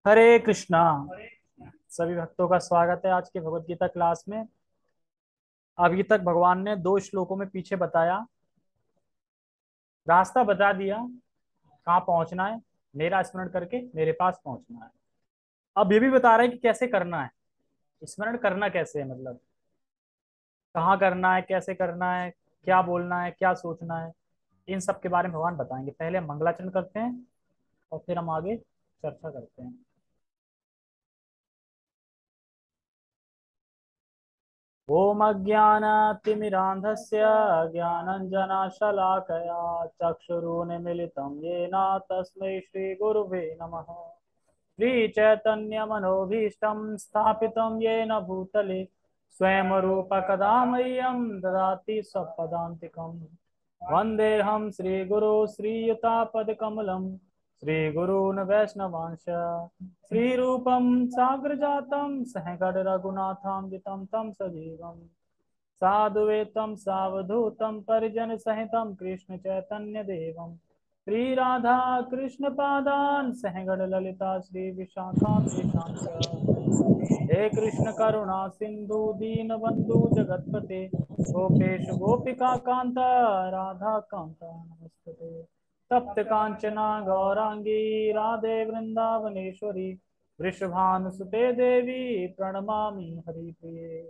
हरे कृष्णा। सभी भक्तों का स्वागत है आज के भगवत गीता क्लास में। अभी तक भगवान ने दो श्लोकों में पीछे बताया, रास्ता बता दिया, कहाँ पहुंचना है। मेरा स्मरण करके मेरे पास पहुंचना है। अब ये भी बता रहे हैं कि कैसे करना है। स्मरण करना कैसे है, मतलब कहाँ करना है, कैसे करना है, क्या बोलना है, क्या सोचना है। इन सब के बारे में भगवान बताएंगे। पहले हम मंगलाचरण करते हैं और फिर हम आगे चर्चा करते हैं। ओम अज्ञानतिमिरान्धस्य ज्ञानञ्जनशलाकया चक्षुरुन्मीलितं येन तस्मै श्रीगुरुवे नमः। श्रीचैतन्यमनोभीष्टं स्थापितं येन भूतले स्वयं रूपकदा मह्यं ददाति स्वपदान्तिकम्। वन्देऽहं श्रीगुरो श्रीयुतापदकमलं श्रीगुरून् वैष्णवांश श्रीरूपं साग्रजातं सहगणरघुनाथान्वितं तं सजीवम् साधुवेतं सावधूतं परिजनसहितं कृष्णचैतन्यदेवं श्रीराधा कृष्णपादान् सहगण ललिता श्रीविशाखान्वितांश्च। हे कृष्ण करुणा सिंधु दीनबंधु जगतपते गोपेश गोपिका कांता राधा कांता नमस्ते। तप्त कांचना गौरांगी राधे वृंदावनेश्वरी वृषभानुसुते देवी प्रणमामि हरिप्रिये।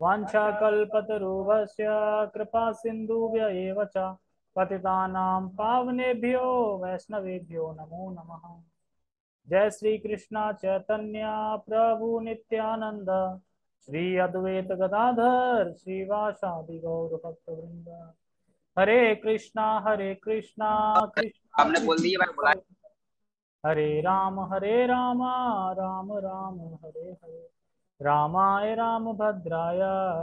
वाञ्छाकल्पतरुभ्यश्च कृपा सिन्धुभ्य एव च पतितानां पावनेभ्यो वैष्णवेभ्यो नमो नमः। जय श्री कृष्ण चैतन्य प्रभु नित्यानंद श्री अद्वैत गदाधर श्रीवासादि गौर भक्त वृंद। हरे कृष्णा कृष्णा आपने बोल दिया, कृष्णा मैं बुला। हरे राम राम राम हरे हरे। रामाय रामभद्राय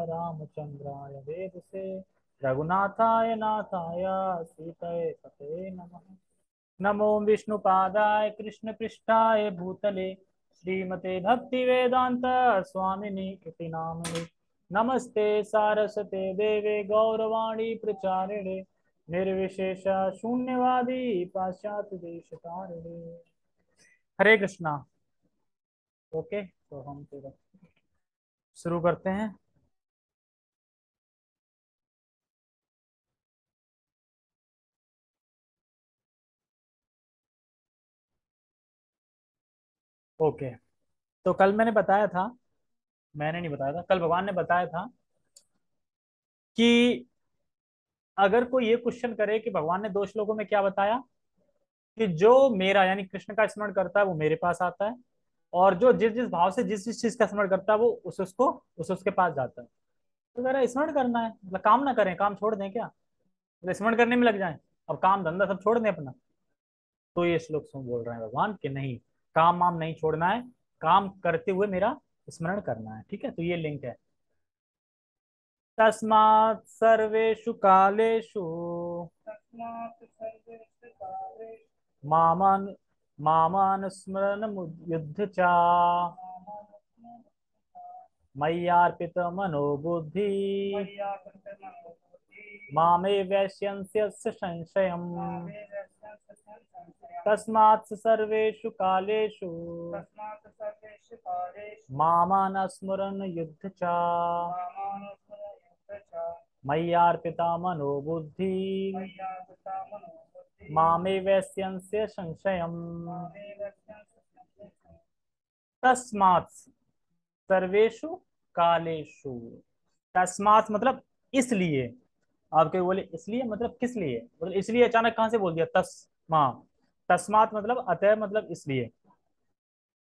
रामचंद्राय वेदसे रघुनाथाय नाथाय सीतये पते नमः। नमो विष्णुपादाय कृष्ण पृष्ठाय भूतले श्रीमते भक्ति वेदांत स्वामिनि इति नामिने। नमस्ते सारस्वते देवे गौरवाणी प्रचारिणे निर्विशेष शून्यवादी पाश्चात्य देशतारिणे। हरे कृष्णा। ओके, तो हम फिर शुरू करते हैं। ओके, तो कल मैंने बताया था, मैंने नहीं बताया था, कल भगवान ने बताया था कि अगर कोई ये क्वेश्चन करे कि भगवान ने दो श्लोकों में क्या बताया, कि जो मेरा यानी कृष्ण का स्मरण करता है वो मेरे पास आता है, और जो जिस जिस भाव से जिस जिस चीज का स्मरण करता है वो उस उसके पास जाता है। तो मेरा स्मरण करना है, मतलब काम ना करें, काम छोड़ दें क्या, मतलब स्मरण करने में लग जाएं, अब काम धंधा सब छोड़ दें अपना। तो ये श्लोक सुन बोल रहे हैं भगवान कि नहीं, काम वाम नहीं छोड़ना है, काम करते हुए मेरा स्मरण करना है। ठीक है, तो ये लिंक है। तस्मात् सर्वेषु कालेषु मामन मामानुस्मरण युद्ध चा मय्यार्पित मनोबुद्धि मामे वैश्यस्य संशयम्। तस्मात् सर्वेषु कालेषु मामानस्मरन् युद्ध च मय्यार्पिता मनोबुद्धि मामे वैश्यस्य संशयम्। तस्मात् सर्वेषु कालेषु। तस्मात् मतलब इसलिए। आप क्या बोले इसलिए, मतलब किस लिए, मतलब इसलिए अचानक कहां से बोल दिया तस्मा। तस्मात् मतलब अतः, मतलब इसलिए।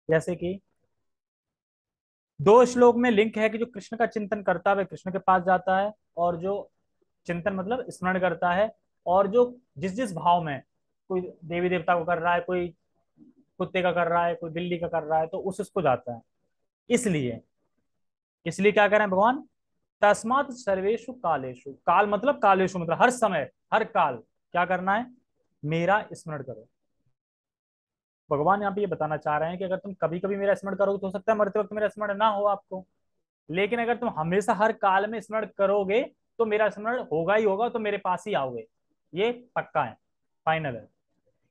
जैसे कि दो श्लोक में लिंक है कि जो कृष्ण का चिंतन करता है वह कृष्ण के पास जाता है, और जो चिंतन मतलब स्मरण करता है, और जो जिस जिस भाव में कोई देवी देवता को कर रहा है, कोई कुत्ते का कर रहा है, कोई बिल्ली का कर रहा है, तो उस उसको जाता है। इसलिए, इसलिए क्या करें भगवान, तस्मात् सर्वेषु कालेषु, काल मतलब कालेषु मतलब हर समय हर काल क्या करना है, मेरा स्मरण करो। भगवान यहाँ पे ये बताना चाह रहे हैं कि अगर तुम कभी कभी मेरा स्मरण करोगे तो हो सकता है मरते वक्त मेरा स्मरण ना हो आपको, लेकिन अगर तुम हमेशा हर काल में स्मरण करोगे तो मेरा स्मरण होगा ही होगा, तो मेरे पास ही आओगे। ये पक्का है, फाइनल है।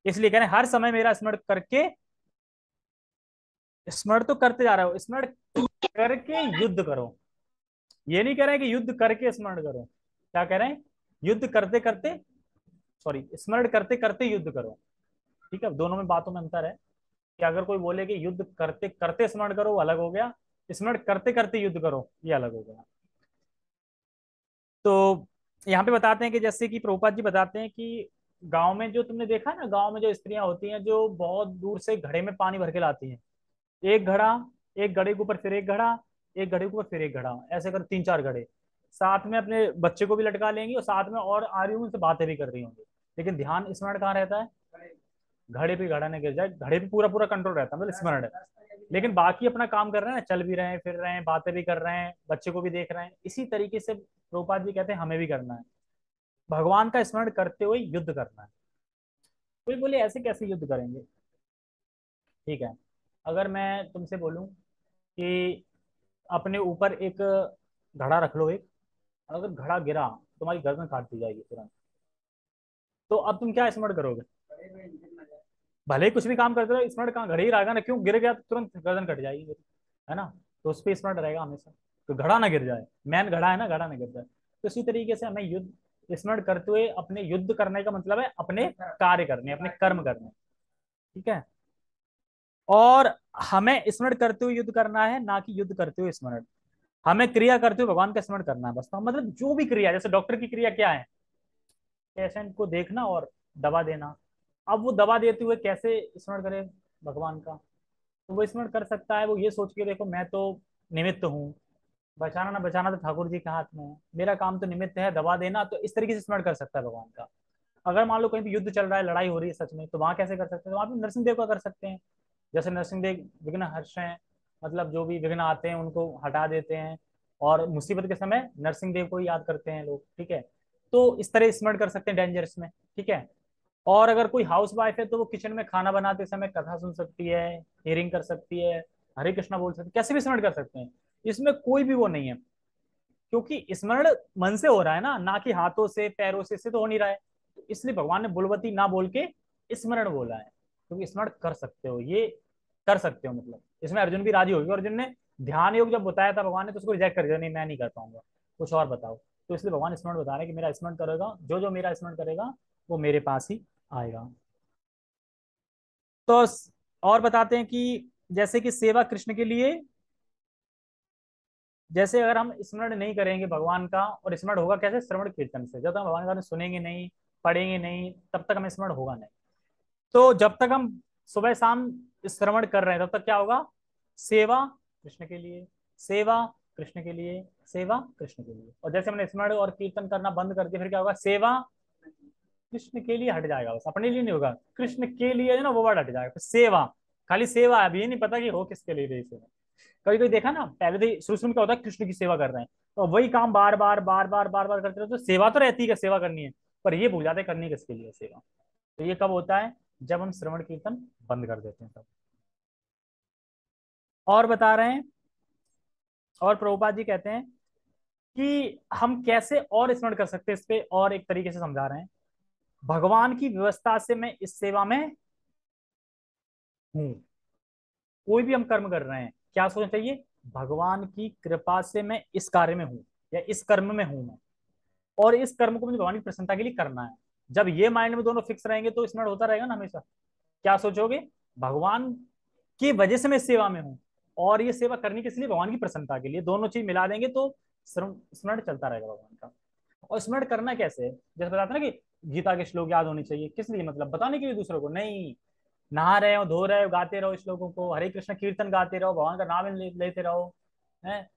इसलिए कह रहे हैं हर समय मेरा स्मरण करके स्मरण तो करते जा रहे हो, स्मरण करके युद्ध करो। ये नहीं कह रहे हैं कि युद्ध करके स्मरण करो, क्या कह रहे हैं, युद्ध करते करते, सॉरी, स्मरण करते करते युद्ध करो। ठीक है, दोनों में बातों में अंतर है कि अगर कोई बोले कि युद्ध करते करते स्मरण करो, वो अलग हो गया, स्मरण करते करते युद्ध करो ये अलग हो गया। तो यहाँ पे बताते हैं कि जैसे कि प्रभुपाद जी बताते हैं कि गांव में जो तुमने देखा ना, गांव में जो स्त्रियां होती हैं जो बहुत दूर से घड़े में पानी भर के लाती हैं, एक घड़ा, एक घड़े के ऊपर फिर एक घड़ा, एक घड़े के ऊपर फिर एक घड़ा, ऐसे कर तीन चार घड़े, साथ में अपने बच्चे को भी लटका लेंगी और साथ में और आ रही हूँ उनसे बातें भी कर रही होंगी, लेकिन ध्यान स्मरण कहाँ रहता है, घड़े पे घड़ा न गिर जाए, घड़े पे पूरा पूरा कंट्रोल रहता है, मतलब स्मरण है। लेकिन बाकी अपना काम कर रहे हैं, चल भी रहे हैं, फिर रहे हैं, बातें भी कर रहे हैं, बच्चे को भी देख रहे हैं, इसी तरीके से प्रभुपाद जी कहते हैं हमें भी करना है, भगवान का स्मरण करते हुए युद्ध करना है। कोई बोले ऐसे कैसे युद्ध करेंगे, ठीक है, अगर मैं तुमसे बोलूं कि अपने ऊपर एक घड़ा रख लो एक, अगर घड़ा गिरा तुम्हारी गर्दन काट दी जाएगी तुरंत, तो अब तुम क्या स्मरण करोगे, भले ही कुछ भी काम करते रहो स्मरण कहाँ, घड़ी ही रहेगा ना, क्यों गिर गया तो तुरंत गर्दन कट जाएगी मेरी, है ना, तो उस पर स्मरण रहेगा हमेशा, तो घड़ा ना गिर जाए, मैन घड़ा है ना, घड़ा ना गिर जाए। तो इसी तरीके से हमें युद्ध स्मरण करते हुए, अपने युद्ध करने का मतलब है अपने कार्य करने, अपने कर्म करने, ठीक है, और हमें स्मरण करते हुए युद्ध करना है, ना कि युद्ध करते हुए स्मरण, हमें क्रिया करते हुए भगवान का स्मरण करना है बस। तो मतलब जो भी क्रिया, जैसे डॉक्टर की क्रिया क्या है, पेशेंट को देखना और दवा देना, अब वो दवा देते हुए कैसे स्मरण करे भगवान का, तो वो स्मरण कर सकता है, वो ये सोच के देखो मैं तो निमित्त हूँ, बचाना ना बचाना तो ठाकुर जी के हाथ में है, मेरा काम तो निमित्त है दवा देना, तो इस तरीके से स्मरण कर सकता है भगवान का। अगर मान लो कहीं भी युद्ध चल रहा है, लड़ाई हो रही है सच में, तो वहां कैसे कर सकते हैं, वहां पे नरसिंह देव का कर सकते हैं, जैसे नरसिंह देव विघ्न हर्ष हैं, मतलब जो भी विघ्न आते हैं उनको हटा देते हैं, और मुसीबत के समय नरसिंह देव को ही याद करते हैं लोग, ठीक है, तो इस तरह स्मरण कर सकते हैं डेंजरस में, ठीक है। और अगर कोई हाउस वाइफ है तो वो किचन में खाना बनाते समय कथा सुन सकती है, हियरिंग कर सकती है, हरे कृष्णा बोल सकती है, कैसे भी स्मरण कर सकते हैं, इसमें कोई भी वो नहीं है, क्योंकि स्मरण मन से हो रहा है ना कि हाथों से पैरों से, इससे तो हो नहीं रहा है, तो इसलिए भगवान ने बुलवती ना बोल के स्मरण बोला है, क्योंकि स्मरण कर सकते हो, ये कर सकते हो, मतलब इसमें अर्जुन भी राजी हो गया, अर्जुन ने ध्यान योग जब बताया था भगवान ने तो उसको रिजेक्ट कर दिया, नहीं मैं नहीं कर पाऊंगा, कुछ और बताओ, तो इसलिए भगवान स्मरण बता रहे हैं कि मेरा स्मरण करेगा, जो जो मेरा स्मरण करेगा वो मेरे पास ही आएगा। तो और बताते हैं कि जैसे कि सेवा कृष्ण के लिए, जैसे अगर हम स्मरण नहीं करेंगे भगवान का, और स्मरण होगा कैसे, श्रवण कीर्तन से, जब तक हम भगवान का गाने सुनेंगे नहीं, पढ़ेंगे नहीं, तब तक हमें स्मरण होगा नहीं। तो जब तक हम सुबह शाम श्रवण कर रहे हैं तब तक क्या होगा, सेवा कृष्ण के लिए, सेवा कृष्ण के लिए, सेवा कृष्ण के लिए, और जैसे हमने स्मरण और कीर्तन करना बंद कर दिया फिर क्या होगा, सेवा कृष्ण के लिए हट जाएगा, बस अपने लिए नहीं होगा, कृष्ण के लिए है ना वो वर्ड हट जाएगा, फिर सेवा, खाली सेवा है, अभी ये नहीं पता कि हो किसके लिए रही सेवा। कभी कभी देखा ना, पहले तो शुरू शुरू में क्या होता है, कृष्ण की सेवा कर रहे हैं, तो वही काम बार बार बार बार बार बार करते रहो, तो सेवा तो रहती है कि सेवा करनी है, पर ये भूल जाते हैं करनी किसके लिए सेवा। तो ये कब होता है, जब हम श्रवण कीर्तन बंद कर देते हैं तब। और बता रहे हैं, और प्रभुपाद जी कहते हैं कि हम कैसे और स्मरण कर सकते हैं, इस पे और एक तरीके से समझा रहे हैं, भगवान की व्यवस्था से मैं इस सेवा में हूं, कोई भी हम कर्म कर रहे हैं क्या सोचना चाहिए, भगवान की कृपा से मैं इस कार्य में हूं, या इस कर्म में हूं मैं, और इस कर्म को मुझे भगवान की प्रसन्नता के लिए करना है। जब ये माइंड में दोनों फिक्स रहेंगे तो स्मरण होता रहेगा ना हमेशा। क्या सोचोगे, भगवान की वजह से मैं इस सेवा में हूँ, और ये सेवा करनी किस लिए, भगवान की प्रसन्नता के लिए, दोनों चीज मिला देंगे तो स्मरण चलता रहेगा भगवान का। और स्मरण करना कैसे है, जैसे बताते ना कि गीता के श्लोक याद होने चाहिए, किस लिए, मतलब बताने के लिए दूसरों को नहीं, नहा रहे हो धो रहे हो गाते रहो श्लोकों को, हरे कृष्ण कीर्तन गाते रहो, भगवान का नाम लेते रहो, है,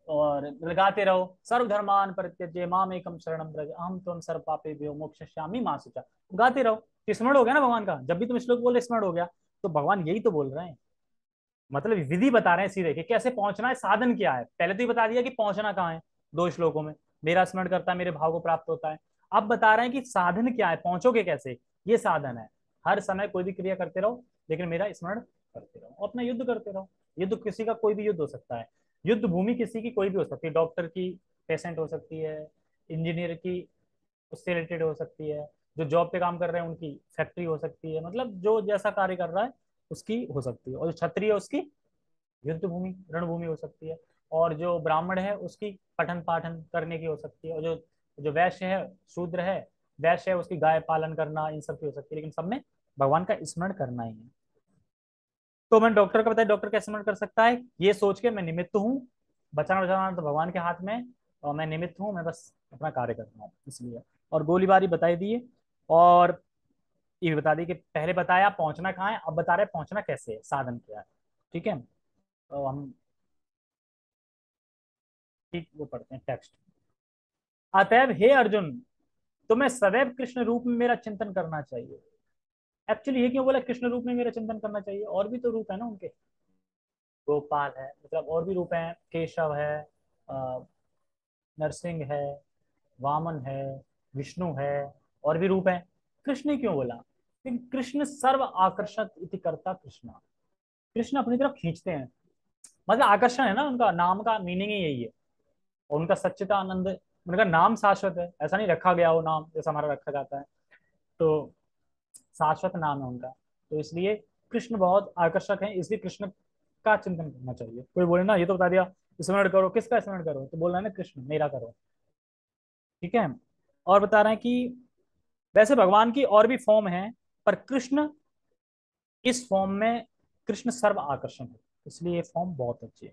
और लगाते रहो, सर्वधर्मान परित्यज्य माम एकम शरणम व्रज अहम त्वं सर्व पापेभ्यो मोक्षयिष्यामि मां शुचा, गाते रहो, तो स्मरण हो गया ना भगवान का, जब भी तुम श्लोक बोले स्मरण हो गया, तो भगवान यही तो बोल रहे हैं, मतलब विधि बता रहे हैं सीधे कि कैसे पहुंचना है, साधन क्या है, पहले तो ये बता दिया कि पहुंचना कहाँ है, दो श्लोकों में, मेरा स्मरण करता है मेरे भाव को प्राप्त होता है, अब बता रहे हैं कि साधन क्या है, पहुंचोगे कैसे, ये साधन है, हर समय कोई भी क्रिया करते रहो लेकिन मेरा स्मरण करते रहो, अपना युद्ध करते रहो, युद्ध किसी का कोई भी युद्ध हो सकता है, युद्ध भूमि किसी की कोई भी हो सकती है, डॉक्टर की पेशेंट हो सकती है, इंजीनियर की उससे रिलेटेड हो सकती है, जो जॉब पे काम कर रहे हैं उनकी फैक्ट्री हो सकती है, मतलब जो जैसा कार्य कर रहा है उसकी हो सकती है, और जो छत्री है उसकी युद्ध भूमि रणभूमि हो सकती है। और जो ब्राह्मण है उसकी पठन पाठन करने की हो सकती है। और जो जो वैश्य है, शूद्र है, वैश्य है, उसकी गाय पालन करना, इन सब की हो सकती है। लेकिन सब में भगवान का स्मरण करना ही है। तो मैंने डॉक्टर का बताया, डॉक्टर कैसे स्मरण कर सकता है, ये सोच के मैं निमित्त हूँ, बचाना बचाना तो भगवान के हाथ में है, और मैं निमित्त हूँ, मैं बस अपना कार्य करता हूँ इसलिए। और गोलीबारी बताई दी है। और ये भी बता दी कि पहले बताया पहुंचना कहाँ है, अब बता रहे पहुंचना कैसे है, साधन क्या है। ठीक है, तो हम ठीक वो पढ़ते हैं टेक्स्ट। अतएव हे अर्जुन, तुम्हें सदैव कृष्ण रूप में मेरा चिंतन करना चाहिए। एक्चुअली ये क्यों बोला कृष्ण रूप में मेरा चिंतन करना चाहिए, और भी तो रूप है ना उनके। गोपाल है, मतलब और भी रूप हैं, केशव है, अ, नरसिंह है, वामन है, विष्णु है, और भी रूप है। कृष्ण ही क्यों बोला, क्योंकि कृष्ण सर्व आकर्षक इति करता कृष्ण। कृष्ण अपनी तरफ खींचते हैं, मतलब आकर्षण है ना, उनका नाम का मीनिंग ही यही है। और उनका सच्चिदानंद, उनका नाम शाश्वत है, ऐसा नहीं रखा गया वो नाम जैसा हमारा रखा जाता है। तो शाश्वत नाम है उनका। तो इसलिए कृष्ण बहुत आकर्षक है, इसलिए कृष्ण का चिंतन करना चाहिए। कोई बोले ना ये तो बता दिया स्मरण करो, किसका स्मरण करो, तो बोल रहे हैं ना कृष्ण मेरा करो। ठीक है। और बता रहे हैं कि वैसे भगवान की और भी फॉर्म है, पर कृष्ण इस फॉर्म में, कृष्ण सर्व आकर्षण है, इसलिए ये फॉर्म बहुत अच्छी है।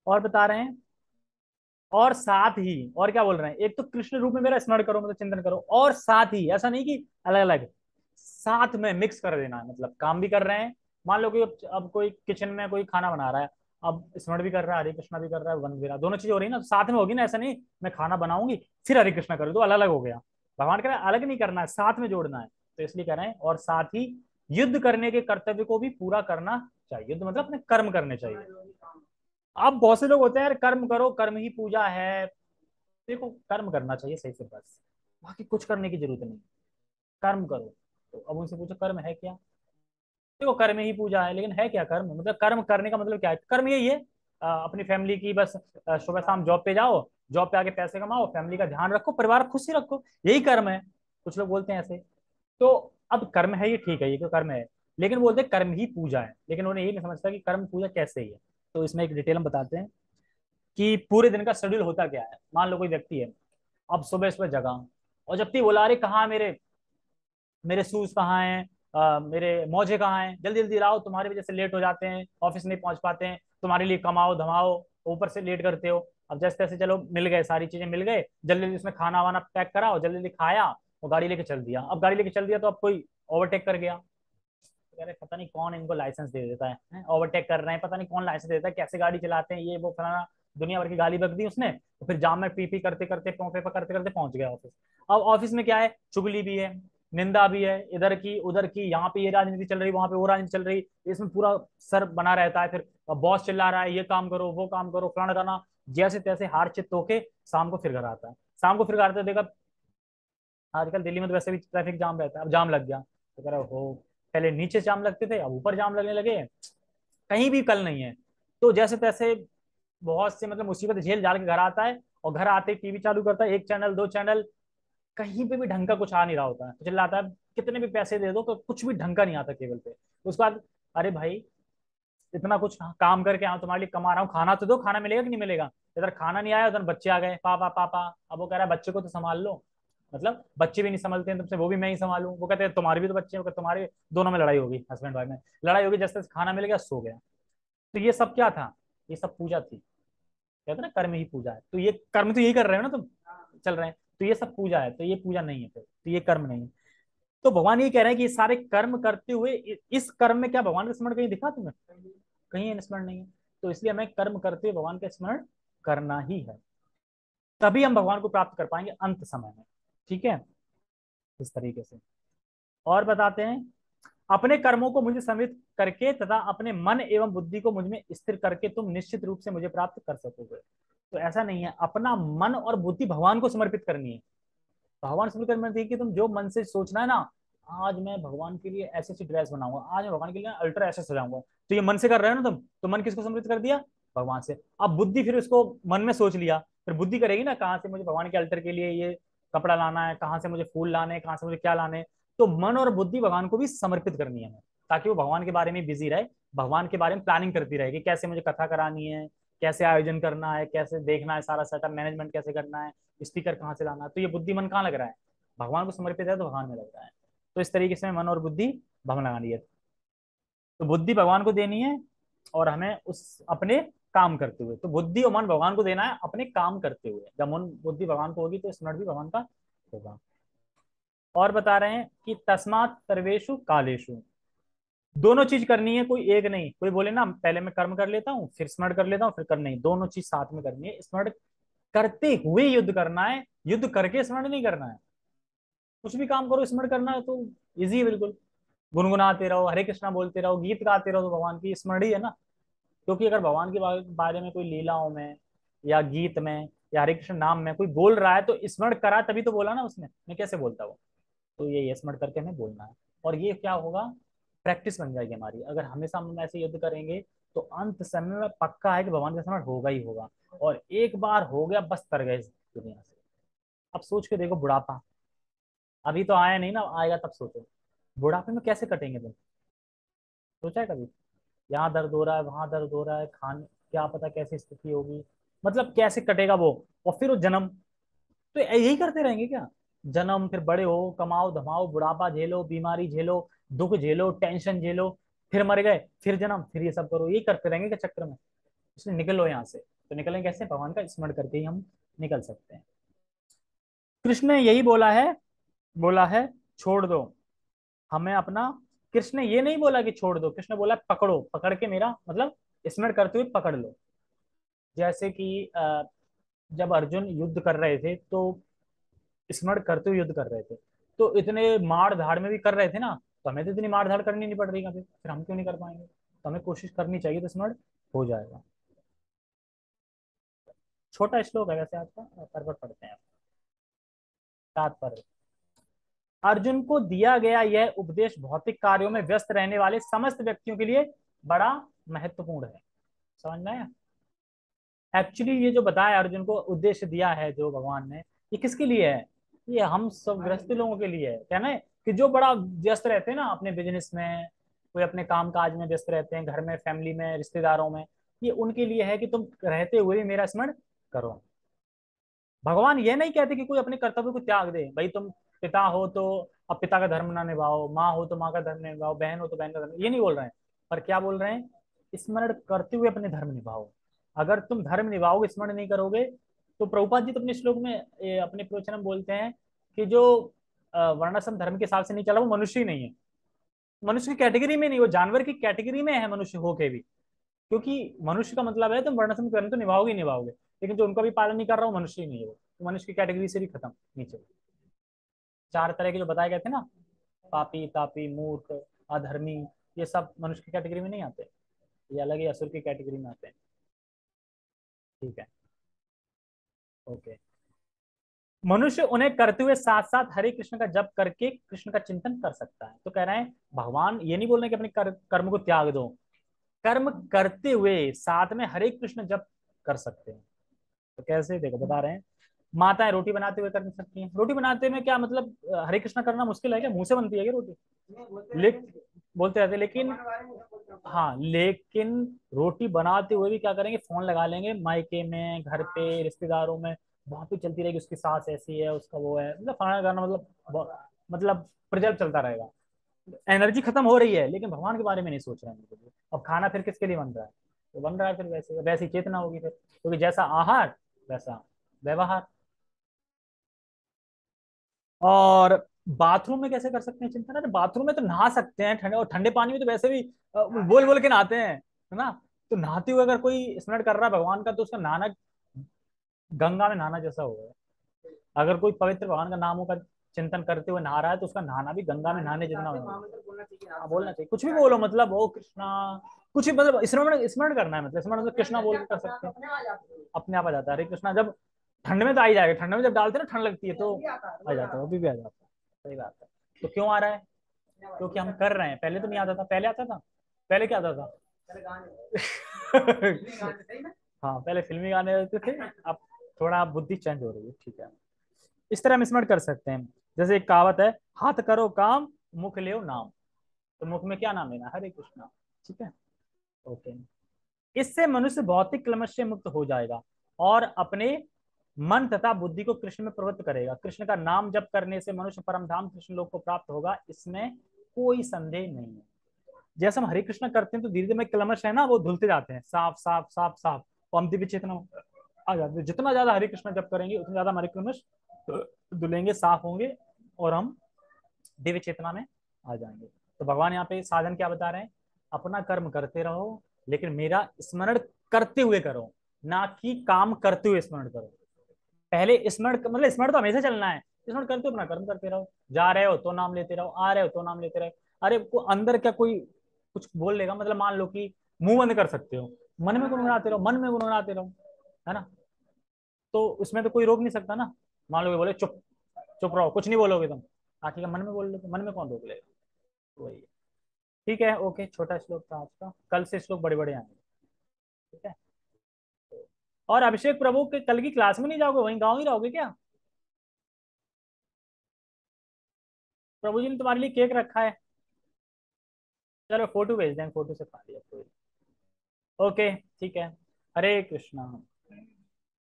और बता रहे हैं, और साथ ही, और क्या बोल रहे हैं, एक तो कृष्ण रूप में मेरा स्मरण करो, मतलब चिंतन करो, और साथ ही ऐसा नहीं कि अलग अलग, साथ में मिक्स कर देना है। मतलब काम भी कर रहे हैं, मान लो कि अब कोई किचन में कोई खाना बना रहा है, अब स्मरण भी कर रहा है, हरे कृष्णा भी कर रहा है, वन भी रहा है, दोनों चीजें हो रही है ना, तो साथ में होगी ना। ऐसा नहीं मैं खाना बनाऊंगी फिर हरे कृष्णा करूँ, तो अलग अलग हो गया। भगवान कह रहे हैं अलग नहीं करना है, साथ में जोड़ना है। तो इसलिए कह रहे हैं और साथ ही युद्ध करने के कर्तव्य को भी पूरा करना चाहिए। युद्ध मतलब अपने कर्म करने चाहिए। अब बहुत से लोग होते हैं यार, कर्म करो, कर्म ही पूजा है। देखो कर्म करना चाहिए सही से, बस बाकी कुछ करने की जरूरत नहीं। कर्म करो। तो अब उनसे पूछो कर्म है क्या। देखो कर्म ही पूजा है, लेकिन है क्या कर्म, मतलब कर्म करने का मतलब क्या है, कर्म यही है, अपनी फैमिली की बस, सुबह शाम जॉब पे जाओ, जॉब पे आके पैसे कमाओ, फैमिली का ध्यान रखो, परिवार खुशी रखो, यही कर्म है। कुछ लोग बोलते हैं ऐसे। तो अब कर्म है ये, ठीक है, ये तो कर्म है, लेकिन बोलते हैं कर्म ही पूजा है, लेकिन उन्हें ये नहीं समझता कि कर्म पूजा कैसे ही है। तो इसमें एक डिटेल हम बताते हैं कि पूरे दिन का शेड्यूल होता क्या है। मान लो कोई व्यक्ति है, अब सुबह सुबह जगा, और जब तक बोला अरे कहाँ मेरे मेरे शूज कहाँ हैं, मेरे मोजे कहाँ हैं, जल्दी जल्दी लाओ, तुम्हारी वजह से लेट हो जाते हैं, ऑफिस नहीं पहुंच पाते हैं, तुम्हारे लिए कमाओ धमाओ, ऊपर से लेट करते हो। अब जैसे तैसे चलो मिल गए, सारी चीजें मिल गए, जल्दी जल्दी उसमें खाना वाना पैक कराओ, जल्दी जल्दी खाया, और गाड़ी लेके चल दिया। अब गाड़ी लेके चल दिया तो अब कोई ओवरटेक कर गया, तो कह रहे पता नहीं कौन इनको लाइसेंस दे देता है, ओवरटेक कर रहे हैं, पता नहीं कौन लाइसेंस देता है, कैसे गाड़ी चलाते हैं, ये वो फलाना, दुनिया भर की गाली बक दी उसने, तो फिर जाम में पी पी करते करते पोंपे पर करते करते पहुंच गया ऑफिस। अब ऑफिस में क्या है, चुगली भी है, निंदा भी है, इधर की उधर की, यहाँ पे ये राजनीति चल रही, वहां पे वो राजनीति चल रही, इसमें पूरा सर बना रहता है। फिर बॉस चिल्ला रहा है ये काम करो वो काम करो फलाना करना, जैसे तैसे हार चित होके शाम को फिर घर आता है। शाम को फिर घर आते देखा, आजकल दिल्ली में तो वैसे भी ट्रैफिक जाम रहता है, अब जाम लग गया, तो कह रहा हो पहले नीचे जाम लगते थे अब ऊपर जाम लगने लगे, कहीं भी कल नहीं है। तो जैसे तैसे बहुत से मतलब मुसीबत झेल झाल के घर आता है, और घर आते ही टीवी चालू करता है, एक चैनल दो चैनल, कहीं पे भी ढंग का कुछ आ नहीं रहा होता है, तो चिल्लाता है कितने भी पैसे दे दो तो कुछ भी ढंग का नहीं आता केबल पे। उसके बाद अरे भाई इतना कुछ काम करके हाँ तुम्हारे लिए कमा रहा हूँ, खाना तो दो, खाना मिलेगा कि नहीं मिलेगा। इधर खाना नहीं आया, उधर बच्चे आ गए पापा पापा, अब वो कह रहा है बच्चे को तो संभाल लो, मतलब बच्चे भी नहीं संभलते हैं तुमसे, वो भी मैं ही संभालूं, वो कहते हैं तुम्हारे भी तो बच्चे हैं, वो कहते, तुम्हारे दोनों में लड़ाई होगी, हस्बैंड वाइफ में लड़ाई होगी, जैसे तैसे खाना मिल गया सो गया। तो ये सब क्या था, ये सब पूजा थी, कहते ना कर्म ही पूजा है, तो ये कर्म तो यही कर रहे हो ना तुम, चल रहे हैं, तो ये सब पूजा है, तो ये पूजा नहीं है फिर, तो ये कर्म नहीं है। तो भगवान ये कह रहे हैं कि ये सारे कर्म करते हुए इस कर्म में क्या भगवान का स्मरण कहीं दिखा तुम्हें, कहीं स्मरण नहीं है। तो इसलिए हमें कर्म करते हुए भगवान का स्मरण करना ही है, तभी हम भगवान को प्राप्त कर पाएंगे अंत समय में। ठीक है, इस तरीके से। और बताते हैं, अपने कर्मों को मुझे समित करके तथा अपने मन एवं बुद्धि को मुझ में स्थिर करके तुम निश्चित रूप से मुझे प्राप्त कर सकोगे। तो ऐसा नहीं है, अपना मन और बुद्धि भगवान को समर्पित करनी है। भगवान समर्पित करनी है कि तुम जो मन से सोचना है ना, आज मैं भगवान के लिए ऐसी ऐसी ड्रेस बनाऊंगा, आज मैं भगवान के लिए अल्ट्रा ऐसे सजाऊंगा, तो ये मन से कर रहे हो ना तुम, तो मन किसको समर्पित कर दिया, भगवान से। अब बुद्धि फिर उसको मन में सोच लिया, फिर बुद्धि करेगी ना कहाँ से मुझे भगवान के अल्टर के लिए ये कपड़ा लाना है, कहाँ से मुझे फूल लाने हैं, कहाँ से मुझे क्या लाने हैं। तो मन और बुद्धि भगवान को भी समर्पित करनी है हमें। ताकि वो भगवान के बारे में बिजी रहे, भगवान के बारे में प्लानिंग करती रहे कि कैसे मुझे कथा करानी है, कैसे आयोजन करना है, कैसे देखना है, सारा सेटअप मैनेजमेंट कैसे करना है, स्पीकर कहाँ से लाना है। तो ये बुद्धि मन कहाँ लग रहा है, भगवान को समर्पित है तो भगवान में लग रहा है। तो इस तरीके से मन और बुद्धि भगवान लगानी है। तो बुद्धि भगवान को देनी है और हमें उस अपने काम करते हुए, तो बुद्धि और मन भगवान को देना है अपने काम करते हुए। जब मन बुद्धि भगवान को होगी तो स्मरण भी भगवान का होगा। और बता रहे हैं कि तस्मात् सर्वेषु कालेषु, दोनों चीज करनी है, कोई एक नहीं। कोई बोले ना पहले मैं कर्म कर लेता हूँ फिर स्मरण कर लेता हूँ फिर कर्म, नहीं, दोनों चीज साथ में करनी है। स्मरण करते हुए युद्ध करना है, युद्ध करके स्मरण नहीं करना है। कुछ भी काम करो स्मरण करना है तो इजी है बिल्कुल। गुनगुनाते रहो, हरे कृष्णा बोलते रहो, गीत गाते रहो, तो भगवान की स्मरण ही है ना। क्योंकि अगर भगवान के बारे में कोई लीलाओं में या गीत में या हरे कृष्ण नाम में कोई बोल रहा है तो स्मरण करा तभी तो बोला ना उसने, मैं कैसे बोलता वो। तो ये स्मरण करके हमें बोलना है। और ये क्या होगा, प्रैक्टिस बन जाएगी हमारी। अगर हमेशा हम ऐसे युद्ध करेंगे तो अंत समय में पक्का है कि भगवान का स्मरण होगा ही होगा। और एक बार हो गया बस तर गए इस दुनिया से। अब सोच के देखो बुढ़ापा, अभी तो आया नहीं ना, आएगा तब सोचो बुढ़ापे में कैसे कटेंगे तुम। सोचा है कभी, यहाँ दर्द हो रहा है वहां दर्द हो रहा है, खान क्या पता कैसी स्थिति होगी, मतलब कैसे कटेगा वो। और फिर वो जन्म, तो यही करते रहेंगे क्या, जन्म फिर बड़े हो, कमाओ धमाओ, बुढ़ापा झेलो, बीमारी झेलो, दुख झेलो, टेंशन झेलो, फिर मर गए फिर जन्म, फिर ये सब करो, यही करते रहेंगे क्या चक्र में। इसलिए निकलो यहाँ से। तो निकलेंगे कैसे, भगवान का स्मरण करके ही हम निकल सकते हैं। कृष्ण ने यही बोला है, बोला है छोड़ दो हमें अपना। कृष्ण ने ये नहीं बोला कि छोड़ दो, कृष्ण ने बोला पकड़ो, पकड़ के मेरा मतलब स्मरण करते हुए पकड़ लो। जैसे कि जब अर्जुन युद्ध कर रहे थे तो स्मरण करते हुए युद्ध कर रहे थे, तो इतने मार धाड़ में भी कर रहे थे ना, तो हमें तो इतनी मार धाड़ करनी नहीं पड़ रही कभी, फिर हम क्यों नहीं कर पाएंगे। तो हमें कोशिश करनी चाहिए तो स्मरण हो जाएगा। छोटा श्लोक है वैसे, आपका पर पढ़ते हैं। तात्पर्य, अर्जुन को दिया गया यह उपदेश भौतिक कार्यों में व्यस्त रहने वाले समस्त व्यक्तियों के लिए बड़ा महत्वपूर्ण है। समझ में आया। एक्चुअली ये जो बताया अर्जुन को उद्देश्य दिया है जो भगवान ने, ये किसके लिए है, ये हम सब गृहस्थ लोगों के लिए है। क्या ना, कि जो बड़ा व्यस्त रहते हैं ना अपने बिजनेस में, कोई अपने काम काज में व्यस्त रहते हैं, घर में, फैमिली में, रिश्तेदारों में, ये उनके लिए है कि तुम रहते हुए भी मेरा स्मरण करो। भगवान ये नहीं कहते कि कोई अपने कर्तव्य को त्याग दे, भाई तुम पिता हो तो अब पिता का धर्म ना निभाओ, माँ हो तो माँ का धर्म निभाओ, बहन हो तो बहन का धर्म, ये नहीं बोल रहे हैं। पर क्या बोल रहे हैं, स्मरण करते हुए अपने धर्म निभाओ। अगर तुम धर्म निभाओगे, स्मरण नहीं करोगे, तो प्रभुपाद जी तो अपने श्लोक में अपने प्रवचन में बोलते हैं कि जो वर्णाश्रम धर्म के हिसाब से नहीं चला वो मनुष्य ही नहीं है। मनुष्य की कैटेगरी में नहीं, वो जानवर की कैटेगरी में है मनुष्य होके भी। क्योंकि मनुष्य का मतलब है तुम वर्णाश्रम कर्म तो निभाओगे ही निभाओगे, लेकिन जो उनका भी पालन नहीं कर रहा वो मनुष्य ही नहीं है। वो तो मनुष्य की कैटेगरी से भी खत्म नीचे। चार तरह के जो बताए गए थे ना, पापी, तापी, मूर्ख, अधर्मी, ये सब मनुष्य की कैटेगरी में नहीं आते, ये अलग ही असुर की कैटेगरी में आते हैं। ठीक है, ओके। मनुष्य उन्हें करते हुए साथ साथ हरे कृष्ण का जप करके कृष्ण का चिंतन कर सकता है। तो कह रहे हैं भगवान ये नहीं बोल रहे कि अपने कर्म को त्याग दो, कर्म करते हुए साथ में हरे कृष्ण जप कर सकते हैं। तो कैसे, देखो बता रहे हैं। माताएं रोटी बनाते हुए कर सकती हैं, रोटी बनाते में क्या मतलब, हरे कृष्णा करना मुश्किल है क्या, मुंह से बनती है क्या रोटी, बोलते रहते लेकिन, हाँ लेकिन रोटी बनाते हुए भी क्या करेंगे, फोन लगा लेंगे, मायके में, घर पे, रिश्तेदारों में, वहां पे चलती रहेगी, उसकी सास ऐसी है, उसका वो है, मतलब खाना खाना, मतलब मतलब प्रजल्प चलता रहेगा। एनर्जी खत्म हो रही है लेकिन भगवान के बारे में नहीं सोच रहे हैं बिल्कुल भी। अब खाना फिर किसके लिए बन रहा है, तो बन रहा है फिर वैसे वैसी चेतना होगी फिर, क्योंकि जैसा आहार वैसा व्यवहार। और बाथरूम में कैसे कर सकते हैं चिंतन, अरे बाथरूम में तो नहा सकते हैं ठंडे, और ठंडे पानी में तो वैसे भी बोल बोल के नहाते हैं, है ना। तो नहाते हुए अगर कोई स्मरण कर रहा है भगवान का तो उसका नहाना गंगा में नहाना जैसा होगा। अगर कोई पवित्र भगवान का नामों का चिंतन करते हुए नहा रहा है तो उसका नहाना भी गंगा में नहाने जितना होगा। हाँ बोलना चाहिए, कुछ भी बोलो, मतलब ओ कृष्णा, कुछ भी, मतलब स्मरण स्मरण करना है, मतलब स्मरण मतलब कृष्णा बोल के कर सकते हैं, अपने आप आ जाता है। हरे कृष्णा जब ठंड में तो आ ही जाएगा, ठंड में जब डालते हैं ना ठंड लगती है तो आ जाता है, अभी भी आ जाता है। सही बात है। तो क्यों आ रहा है, क्योंकि हम कर रहे हैं, पहले तो नहीं आता था, पहले आता था, पहले क्या आता था हाँ पहले फिल्मी गाने होते थे, अब थोड़ा बुद्धि चेंज हो रही है, ठीक है। इस तरह हम स्मरण कर सकते हैं। जैसे एक कहावत है, हाथ करो काम, मुख ले नाम। तो मुख में क्या नाम लेना, हरे कृष्णा। ठीक है, ओके। इससे मनुष्य भौतिक क्लेश से मुक्त हो जाएगा और अपने मन तथा बुद्धि को कृष्ण में प्रवृत्त करेगा। कृष्ण का नाम जप करने से मनुष्य परम धाम कृष्ण लोक को प्राप्त होगा, इसमें कोई संदेह नहीं है। जैसे हम हरे कृष्ण करते हैं तो धीरे धीरे में क्लमश है ना वो धुलते जाते हैं, साफ साफ साफ साफ, और हम दिव्य चेतना आ जाते हैं। जितना ज्यादा हरे कृष्ण जप करेंगे उतना ज्यादा हमारे क्लमश धुलेंगे, साफ होंगे, और हम दिव्य चेतना में आ जाएंगे। तो भगवान यहाँ पे साधन क्या बता रहे हैं, अपना कर्म करते रहो लेकिन मेरा स्मरण करते हुए करो, ना कि काम करते हुए स्मरण करो। पहले स्मरण मतलब स्मरण तो हमेशा चलना है, स्मरण करते हो अपना कर्म करते रहो, जा रहे हो तो नाम लेते रहो, आ रहे हो तो नाम लेते रहो। अरे को अंदर क्या कोई कुछ बोल लेगा, मतलब मान लो कि मुंह बंद कर सकते हो, मन में गुनगुनाते रहो, मन में गुनगुनाते रहो, है ना। तो उसमें तो कोई रोक नहीं सकता ना। मान लो कि बोले चुप, चुप रहो, कुछ नहीं बोलोगे तुम, हाँ ठीक है, मन में बोल लो, तो मन में कौन रोक लेगा। तो वही है। ठीक है, ओके, छोटा श्लोक था आज का, कल से श्लोक बड़े बड़े आएंगे। ठीक है। और अभिषेक प्रभु के कल की क्लास में नहीं जाओगे, वहीं गाँव ही रहोगे क्या? प्रभु जी ने तुम्हारे लिए केक रखा है, चलो फोटो भेज दें, फोटो से खा लिया कोई। ओके, ठीक है। हरे कृष्णा।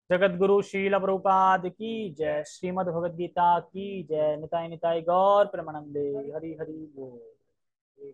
जगत गुरु शील प्रभुपाद की जय, श्रीमद् भगवद गीता की जय, निताय निताय गौर प्रेमानंदे, हरि हरि बोल।